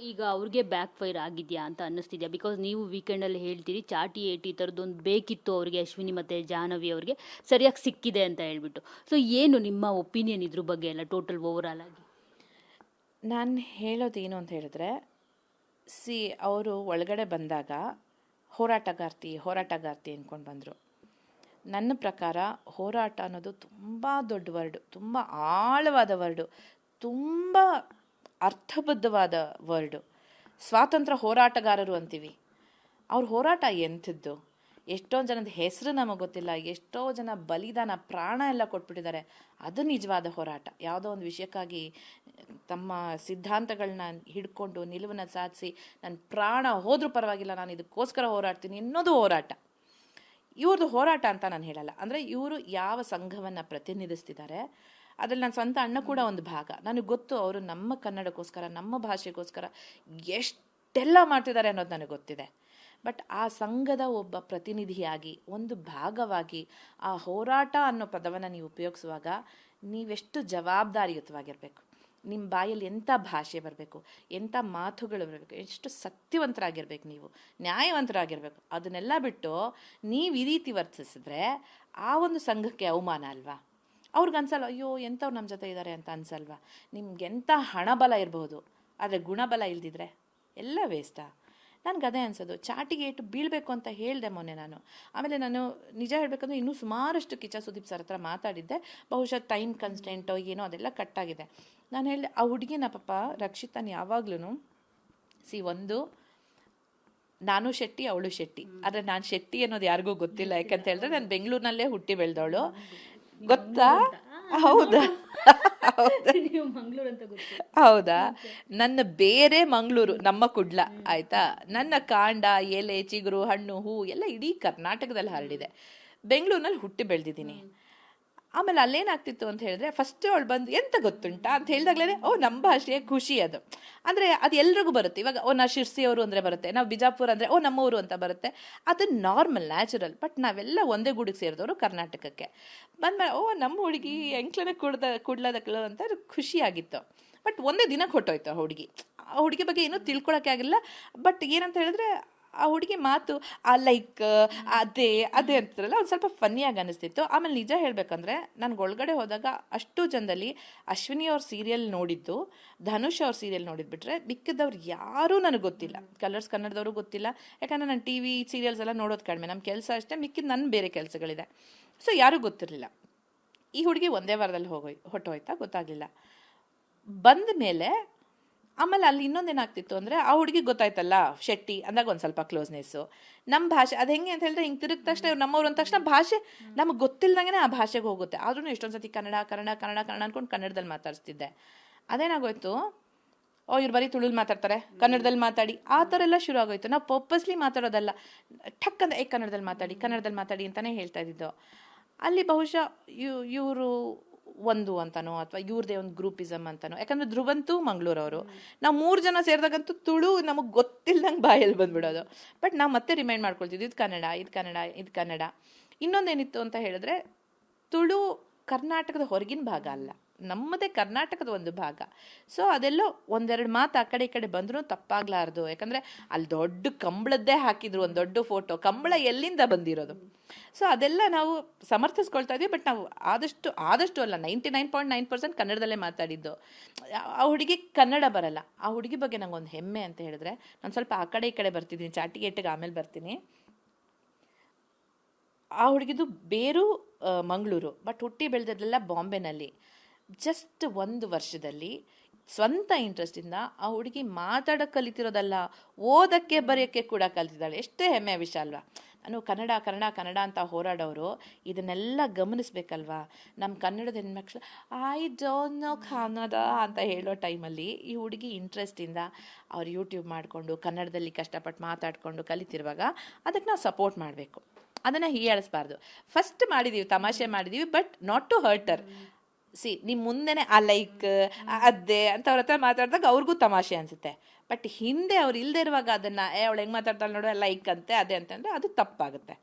ಈಗ ಅವ್ರಿಗೆ back fire ಆಗಿದೆಯಾ ಅಂತ ಅನ್ನಿಸ್ತಿದ್ಯಾ? ಬಿಕಾಸ್ ನೀವು ವೀಕೆಂಡಲ್ಲಿ ಹೇಳ್ತೀರಿ ಚಾಟಿ ಏಟಿ ಥರದ್ದೊಂದು ಬೇಕಿತ್ತು ಅವರಿಗೆ, ಅಶ್ವಿನಿ ಮತ್ತು ಜಾಹ್ನವಿ ಅವ್ರಿಗೆ ಸರಿಯಾಗಿ ಸಿಕ್ಕಿದೆ ಅಂತ ಹೇಳ್ಬಿಟ್ಟು. ಸೊ ಏನು ನಿಮ್ಮ ಒಪಿನಿಯನ್ ಇದ್ರ ಬಗ್ಗೆ ಎಲ್ಲ ಟೋಟಲ್ ಓವರಾಲ್ ಆಗಿ? ನಾನು ಹೇಳೋದೇನು ಅಂತ ಹೇಳಿದ್ರೆ, ಅವರು ಒಳಗಡೆ ಬಂದಾಗ ಹೋರಾಟಗಾರ್ತಿ ಅಂದ್ಕೊಂಡು ಬಂದರು. ನನ್ನ ಪ್ರಕಾರ ಹೋರಾಟ ಅನ್ನೋದು ತುಂಬ ದೊಡ್ಡ ವರ್ಡು, ತುಂಬ ಆಳವಾದ ವರ್ಡು, ತುಂಬ ಅರ್ಥಬದ್ಧವಾದ ವರ್ಡು. ಸ್ವಾತಂತ್ರ್ಯ ಹೋರಾಟಗಾರರು ಅಂತೀವಿ, ಅವ್ರ ಹೋರಾಟ ಎಂಥದ್ದು. ಎಷ್ಟೊಂದು ಜನದ ಹೆಸರು ನಮಗೆ ಗೊತ್ತಿಲ್ಲ, ಎಷ್ಟೋ ಜನ ಬಲಿದಾನ ಪ್ರಾಣ ಎಲ್ಲ ಕೊಟ್ಬಿಟ್ಟಿದ್ದಾರೆ. ಅದು ನಿಜವಾದ ಹೋರಾಟ. ಯಾವುದೋ ಒಂದು ವಿಷಯಕ್ಕಾಗಿ ತಮ್ಮ ಸಿದ್ಧಾಂತಗಳನ್ನ ಹಿಡ್ಕೊಂಡು ನಿಲುವನ್ನು ಸಾಧಿಸಿ ನನ್ನ ಪ್ರಾಣ ಹೋದ್ರೂ ಪರವಾಗಿಲ್ಲ, ನಾನು ಇದಕ್ಕೋಸ್ಕರ ಹೋರಾಡ್ತೀನಿ ಅನ್ನೋದು ಹೋರಾಟ. ಇವ್ರದ್ದು ಹೋರಾಟ ಅಂತ ನಾನು ಹೇಳಲ್ಲ. ಅಂದರೆ ಇವರು ಯಾವ ಸಂಘವನ್ನು ಪ್ರತಿನಿಧಿಸ್ತಿದ್ದಾರೆ ಅದರಲ್ಲಿ ನನ್ನ ಸ್ವಂತ ಅಣ್ಣ ಕೂಡ ಒಂದು ಭಾಗ. ನನಗೆ ಗೊತ್ತು ಅವರು ನಮ್ಮ ಕನ್ನಡಕ್ಕೋಸ್ಕರ, ನಮ್ಮ ಭಾಷೆಗೋಸ್ಕರ ಎಷ್ಟೆಲ್ಲ ಮಾಡ್ತಿದ್ದಾರೆ ಅನ್ನೋದು ನನಗೆ ಗೊತ್ತಿದೆ. ಬಟ್ ಆ ಸಂಘದ ಒಬ್ಬ ಪ್ರತಿನಿಧಿಯಾಗಿ, ಒಂದು ಭಾಗವಾಗಿ ಆ ಹೋರಾಟ ಅನ್ನೋ ಪದವನ್ನು ನೀವು ಉಪಯೋಗಿಸುವಾಗ ನೀವೆಷ್ಟು ಜವಾಬ್ದಾರಿಯುತವಾಗಿರಬೇಕು, ನಿಮ್ಮ ಬಾಯಲ್ಲಿ ಎಂಥ ಭಾಷೆ ಬರಬೇಕು, ಎಂಥ ಮಾತುಗಳು ಬರಬೇಕು, ಎಷ್ಟು ಸತ್ಯವಂತರಾಗಿರ್ಬೇಕು, ನೀವು ನ್ಯಾಯವಂತರಾಗಿರ್ಬೇಕು. ಅದನ್ನೆಲ್ಲ ಬಿಟ್ಟು ನೀವು ಈ ರೀತಿ ವರ್ತಿಸಿದ್ರೆ ಆ ಒಂದು ಸಂಘಕ್ಕೆ ಅವಮಾನ ಅಲ್ವಾ? ಅವ್ರಿಗೆ ಅನ್ಸಲ್ವ, ಅಯ್ಯೋ ಎಂಥವ್ರು ನಮ್ಮ ಜೊತೆ ಇದ್ದಾರೆ ಅಂತ ಅನ್ಸಲ್ವಾ? ನಿಮ್ಗೆಂಥ ಹಣಬಲ ಇರಬಹುದು, ಆದರೆ ಗುಣಬಲ ಇಲ್ದಿದ್ರೆ ಎಲ್ಲ ವೇಸ್ಟಾ? ನನಗೆ ಅದೇ ಅನ್ಸೋದು. ಚಾಟಿಗೆ ಏಟು ಬೀಳಬೇಕು ಅಂತ ಹೇಳಿದೆ ಮೊನ್ನೆ ನಾನು. ಆಮೇಲೆ ನಾನು ನಿಜ ಹೇಳಬೇಕಂದ್ರೆ ಇನ್ನೂ ಸುಮಾರಷ್ಟು ಕಿಚ್ಚ ಸುದೀಪ್ ಸರ್ ಹತ್ರ ಮಾತಾಡಿದ್ದೆ. ಬಹುಶಃ ಟೈಮ್ ಕನ್ಸ್ಟೆಂಟೋ ಏನೋ ಅದೆಲ್ಲ ಕಟ್ಟಾಗಿದೆ. ನಾನು ಹೇಳಿದೆ, ಆ ಹುಡುಗಿನ ಪಾಪ ರಕ್ಷಿತಾನ ಯಾವಾಗ್ಲೂ ಒಂದು ನಾನು ಶೆಟ್ಟಿ ಅವಳು ಶೆಟ್ಟಿ, ಆದರೆ ನಾನು ಶೆಟ್ಟಿ ಅನ್ನೋದು ಯಾರಿಗೂ ಗೊತ್ತಿಲ್ಲ. ಯಾಕಂತ ಹೇಳಿದ್ರೆ ನಾನು ಬೆಂಗಳೂರಿನಲ್ಲೇ ಹುಟ್ಟಿ ಬೆಳೆದವಳು, ಗೊತ್ತಾ? ಹೌದಾ? ಹೌದಾ? ನನ್ನ ಬೇರೆ ಮಂಗಳೂರು, ನಮ್ಮ ಕುಡ್ಲ, ಆಯ್ತಾ? ನನ್ನ ಕಾಂಡ, ಎಲೆ, ಚಿಗುರು, ಹಣ್ಣು, ಹೂ ಎಲ್ಲ ಇಡೀ ಕರ್ನಾಟಕದಲ್ಲಿ ಹರಡಿದೆ. ಬೆಂಗಳೂರಿನಲ್ಲಿ ಹುಟ್ಟಿ ಬೆಳೆದಿದ್ದೀನಿ. ಆಮೇಲೆ ಅಲ್ಲೇನಾಗ್ತಿತ್ತು ಅಂತ ಹೇಳಿದ್ರೆ, ಫಸ್ಟ್ ಅವಳು ಬಂದು ಎಂತ ಗೊತ್ತುಂಟಾ ಅಂತ ಹೇಳಿದಾಗಲೇ ನಮ್ಮ ಭಾಷೆಯ ಖುಷಿ ಅದು. ಅಂದರೆ ಅದು ಎಲ್ರಿಗೂ ಬರುತ್ತೆ. ಇವಾಗ ನಾ ಶಿರ್ಸಿಯವರು ಅಂದರೆ ಬರುತ್ತೆ, ನಾವು ಬಿಜಾಪುರ ಅಂದರೆ ನಮ್ಮೂರು ಅಂತ ಬರುತ್ತೆ. ಅದು ನಾರ್ಮಲ್, ನ್ಯಾಚುರಲ್. ಬಟ್ ನಾವೆಲ್ಲ ಒಂದೇ ಗೂಡಿಗೆ ಸೇರಿದವರು ಕರ್ನಾಟಕಕ್ಕೆ ಬಂದ್ಮೇಲೆ ನಮ್ಮ ಹುಡುಗಿ ಎಂಕ್ಲನೆ ಕುಡ್ಲದಕ್ಕಳು ಅಂತ ಖುಷಿಯಾಗಿತ್ತು. ಬಟ್ ಒಂದೇ ದಿನಕ್ಕೆ ಹೊಟ್ಟೋಯ್ತು ಆ ಹುಡುಗಿ ಬಗ್ಗೆ ಏನೂ ತಿಳ್ಕೊಳಕ್ಕೆ ಆಗಿಲ್ಲ. ಬಟ್ ಏನಂತ ಹೇಳಿದ್ರೆ ಆ ಹುಡುಗಿ ಮಾತು ಲೈಕ್ ಅದೇ ಅಂತಾರಲ್ಲ, ಒಂದು ಸ್ವಲ್ಪ ಫನ್ನಿಯಾಗಿ ಅನ್ನಿಸ್ತಿತ್ತು. ಆಮೇಲೆ ನಿಜ ಹೇಳಬೇಕಂದ್ರೆ ನನಗೆ ಒಳಗಡೆ ಹೋದಾಗ ಅಷ್ಟು ಜನದಲ್ಲಿ ಅಶ್ವಿನಿ ಅವ್ರ ಸೀರಿಯಲ್ ನೋಡಿದ್ದು, ಧನುಷ್ ಅವ್ರ ಸೀರಿಯಲ್ ನೋಡಿದ್ಬಿಟ್ರೆ ಮಿಕ್ಕಿದವ್ರು ಯಾರೂ ನನಗೆ ಗೊತ್ತಿಲ್ಲ. ಕಲರ್ಸ್ ಕನ್ನಡದವರು ಗೊತ್ತಿಲ್ಲ, ಯಾಕಂದರೆ ನಾನು ಟಿ ವಿ ಸೀರಿಯಲ್ಸ್ ಎಲ್ಲ ನೋಡೋದು ಕಡಿಮೆ, ನಮ್ಮ ಕೆಲಸ ಅಷ್ಟೇ, ಮಿಕ್ಕಿದ ನನ್ನ ಬೇರೆ ಕೆಲಸಗಳಿದೆ. ಸೊ ಯಾರೂ ಗೊತ್ತಿರಲಿಲ್ಲ. ಈ ಹುಡುಗಿ ಒಂದೇ ವಾರದಲ್ಲಿ ಹೊಟ್ಟೋಯ್ತಾ ಗೊತ್ತಾಗಲಿಲ್ಲ. ಬಂದ ಮೇಲೆ ಆಮೇಲೆ ಅಲ್ಲಿ ಇನ್ನೊಂದೇನಾಗ್ತಿತ್ತು ಅಂದರೆ, ಆ ಹುಡುಗಿಗೆ ಗೊತ್ತಾಯ್ತಲ್ಲ ಶೆಟ್ಟಿ ಅಂದಾಗ ಒಂದು ಸ್ವಲ್ಪ ಕ್ಲೋಸ್ನೆಸ್ಸು. ನಮ್ಮ ಭಾಷೆ ಅದು ಹೆಂಗೆ ಅಂತ ಹೇಳಿದ್ರೆ, ಹಿಂಗೆ ತಿರುಗಿದ ತಕ್ಷಣ ಇವ್ರು ನಮ್ಮವ್ರು ಅಂದ ತಕ್ಷಣ ಭಾಷೆ ನಮಗೆ ಗೊತ್ತಿಲ್ಲದಂಗೆ ಆ ಭಾಷೆಗೆ ಹೋಗುತ್ತೆ. ಆದ್ರೂ ಎಷ್ಟೊಂದು ಸತಿ ಕನ್ನಡ ಅಂದ್ಕೊಂಡು ಕನ್ನಡದಲ್ಲಿ ಮಾತಾಡಿಸ್ತಿದ್ದೆ. ಅದೇನಾಗೋಯ್ತು, ಇವ್ರು ಬರೀ ತುಳುಲ್ ಮಾತಾಡ್ತಾರೆ, ಕನ್ನಡದಲ್ಲಿ ಮಾತಾಡಿ, ಆ ಥರ ಎಲ್ಲ ಶುರು ಆಗೋಯ್ತು. ನಾವು ಪರ್ಪಸ್ಲಿ ಮಾತಾಡೋದಲ್ಲ, ಠಕ್ ಅಂತ ಕನ್ನಡದಲ್ಲಿ ಮಾತಾಡಿ ಅಂತಲೇ ಹೇಳ್ತಾ ಇದ್ದಿದ್ದು. ಅಲ್ಲಿ ಬಹುಶಃ ಇವರು ಒಂದು ಅಂತನೋ ಅಥವಾ ಇವ್ರದೇ ಒಂದು ಗ್ರೂಪಿಸಮ್ ಅಂತನೋ, ಯಾಕಂದರೆ ಧ್ರುವಂತೂ ಮಂಗಳೂರವರು, ನಾವು 3 ಜನ ಸೇರಿದಾಗಂತೂ ತುಳು ನಮಗೆ ಗೊತ್ತಿಲ್ಲದಂಗೆ ಬಾಯಲ್ಲಿ ಬಂದ್ಬಿಡೋದು. ಬಟ್ ನಾವು ಮತ್ತೆ ರಿಮೈಂಡ್ ಮಾಡ್ಕೊಳ್ತಿದ್ವಿ, ಇದು ಕನ್ನಡ. ಇನ್ನೊಂದೇನಿತ್ತು ಅಂತ ಹೇಳಿದ್ರೆ, ತುಳು ಕರ್ನಾಟಕದ ಹೊರಗಿನ ಭಾಗ ಅಲ್ಲ, ನಮ್ಮದೇ ಕರ್ನಾಟಕದ ಒಂದು ಭಾಗ. ಸೊ ಅದೆಲ್ಲೋ ಒಂದೆರಡು ಮಾತು ಆ ಕಡೆ ಈ ಕಡೆ ಬಂದರೂ ತಪ್ಪಾಗ್ಲಾರ್ದು. ಯಾಕಂದರೆ ಅಲ್ಲಿ ದೊಡ್ಡ ಕಂಬಳದ್ದೇ ಹಾಕಿದ್ರು, ಒಂದು ದೊಡ್ಡ ಫೋಟೋ, ಕಂಬಳ ಎಲ್ಲಿಂದ ಬಂದಿರೋದು. ಸೊ ಅದೆಲ್ಲ ನಾವು ಸಮರ್ಥಿಸ್ಕೊಳ್ತಾ ಇದ್ವಿ. ಬಟ್ ನಾವು ಆದಷ್ಟು ಅಲ್ಲ, 99.9% ಕನ್ನಡದಲ್ಲೇ ಮಾತಾಡಿದ್ದು. ಆ ಹುಡುಗಿ ಕನ್ನಡ ಬರಲ್ಲ. ಆ ಹುಡುಗಿ ಬಗ್ಗೆ ನಂಗೊಂದು ಹೆಮ್ಮೆ ಅಂತ ಹೇಳಿದ್ರೆ, ನಾನು ಸ್ವಲ್ಪ ಆ ಕಡೆ ಈ ಕಡೆ ಬರ್ತಿದ್ದೀನಿ, ಚಾಟಿಗೇಟಿಗೆ ಆಮೇಲೆ ಬರ್ತೀನಿ. ಆ ಹುಡುಗಿದು ಬೇರು ಮಂಗಳೂರು, ಬಟ್ ಹುಟ್ಟಿ ಬೆಳೆದದೆಲ್ಲ ಬಾಂಬೆನಲ್ಲಿ. ಜಸ್ಟ್ 1 ವರ್ಷದಲ್ಲಿ ಸ್ವಂತ ಇಂಟ್ರೆಸ್ಟಿಂದ ಆ ಹುಡುಗಿ ಮಾತಾಡೋಕ್ಕೆ ಕಲಿತಿರೋದಲ್ಲ, ಓದಕ್ಕೆ ಬರೆಯೋಕ್ಕೆ ಕೂಡ ಕಲಿತಿದ್ದಾಳೆ. ಎಷ್ಟೇ ಹೆಮ್ಮೆಯ ವಿಷಯ ಅಲ್ವಾ? ನಾನು ಕನ್ನಡ ಅಂತ ಹೋರಾಡೋರು ಇದನ್ನೆಲ್ಲ ಗಮನಿಸ್ಬೇಕಲ್ವಾ? ನಮ್ಮ ಕನ್ನಡದ ಹೆಣ್ಮಕ್ಳು ಐ ಡೋಂಟ್ ನೋ ಕನ್ನಡ ಅಂತ ಹೇಳೋ ಟೈಮಲ್ಲಿ ಈ ಹುಡುಗಿ ಇಂಟ್ರೆಸ್ಟಿಂದ ಅವ್ರು ಯೂಟ್ಯೂಬ್ ಮಾಡಿಕೊಂಡು ಕನ್ನಡದಲ್ಲಿ ಕಷ್ಟಪಟ್ಟು ಮಾತಾಡಿಕೊಂಡು ಕಲಿತಿರುವಾಗ ಅದಕ್ಕೆ ನಾವು ಸಪೋರ್ಟ್ ಮಾಡಬೇಕು, ಅದನ್ನು ಹೀಯಾಳಿಸ್ಬಾರ್ದು. ಫಸ್ಟ್ ಮಾಡಿದ್ದೀವಿ, ತಮಾಷೆ ಮಾಡಿದ್ದೀವಿ, ಬಟ್ ನಾಟ್ ಟು ಹರ್ಟರ್. ನಿಮ್ಮ ಮುಂದೆನೆ ಆ ಲೈಕ್ ಅದೇ ಅಂತ ಅವ್ರ ಹತ್ರ ಮಾತಾಡಿದಾಗ ಅವ್ರಿಗೂ ತಮಾಷೆ ಅನಿಸುತ್ತೆ. ಬಟ್ ಹಿಂದೆ ಅವ್ರು ಇಲ್ಲದೆ ಇರುವಾಗ ಅದನ್ನು ಅವಳು ಹೆಂಗೆ ಮಾತಾಡ್ತಾಳೆ ನೋಡೋ ಲೈಕ್ ಅಂತೆ ಅದೇ ಅಂತಂದರೆ ಅದು ತಪ್ಪಾಗುತ್ತೆ.